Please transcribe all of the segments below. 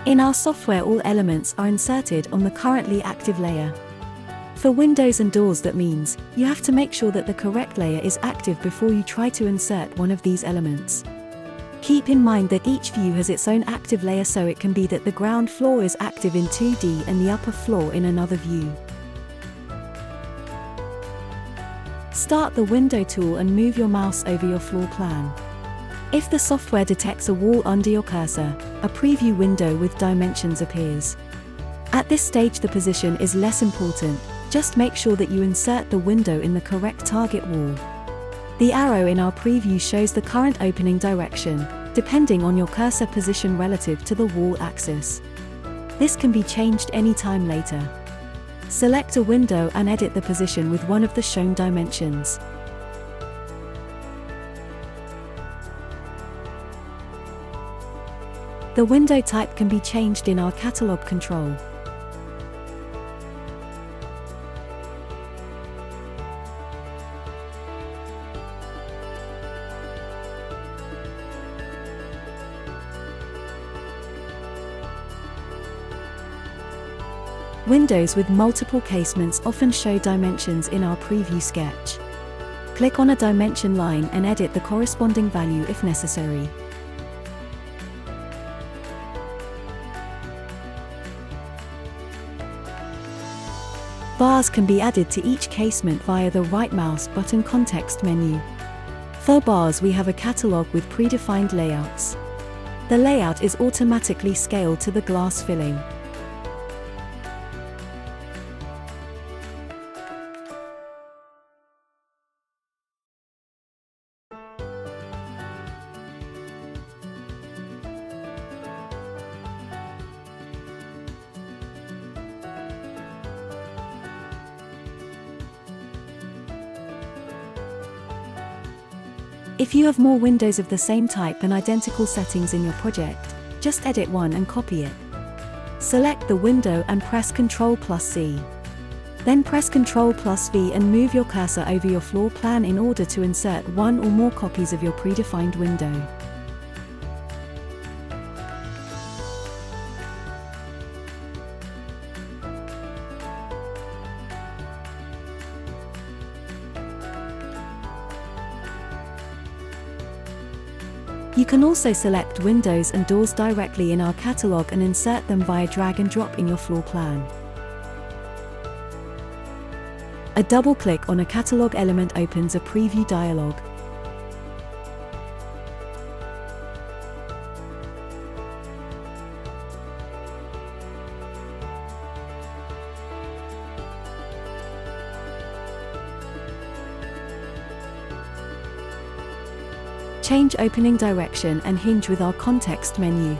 In our software, all elements are inserted on the currently active layer. For windows and doors, that means you have to make sure that the correct layer is active before you try to insert one of these elements. Keep in mind that each view has its own active layer, so it can be that the ground floor is active in 2D and the upper floor in another view. Start the window tool and move your mouse over your floor plan. If the software detects a wall under your cursor, a preview window with dimensions appears. At this stage, the position is less important. Just make sure that you insert the window in the correct target wall. The arrow in our preview shows the current opening direction, depending on your cursor position relative to the wall axis. This can be changed anytime later. Select a window and edit the position with one of the shown dimensions. The window type can be changed in our catalog control. Windows with multiple casements often show dimensions in our preview sketch. Click on a dimension line and edit the corresponding value if necessary. Bars can be added to each casement via the right mouse button context menu. For bars, we have a catalog with predefined layouts. The layout is automatically scaled to the glass filling. If you have more windows of the same type and identical settings in your project, just edit one and copy it. Select the window and press Ctrl+C. Then press Ctrl+V and move your cursor over your floor plan in order to insert one or more copies of your predefined window. You can also select windows and doors directly in our catalog and insert them via drag and drop in your floor plan. A double click on a catalog element opens a preview dialog. Change opening direction and hinge with our context menu.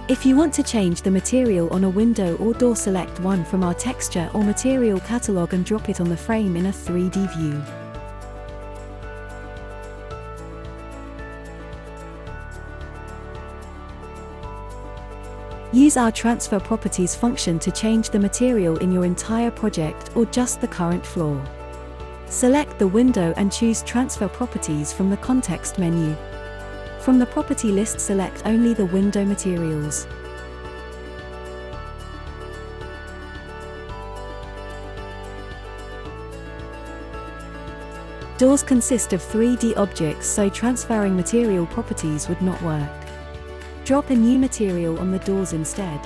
If you want to change the material on a window or door, select one from our texture or material catalog and drop it on the frame in a 3D view. Use our transfer properties function to change the material in your entire project or just the current floor. Select the window and choose Transfer Properties from the context menu. From the property list, select only the window materials. Doors consist of 3D objects, so transferring material properties would not work. Drop a new material on the doors instead.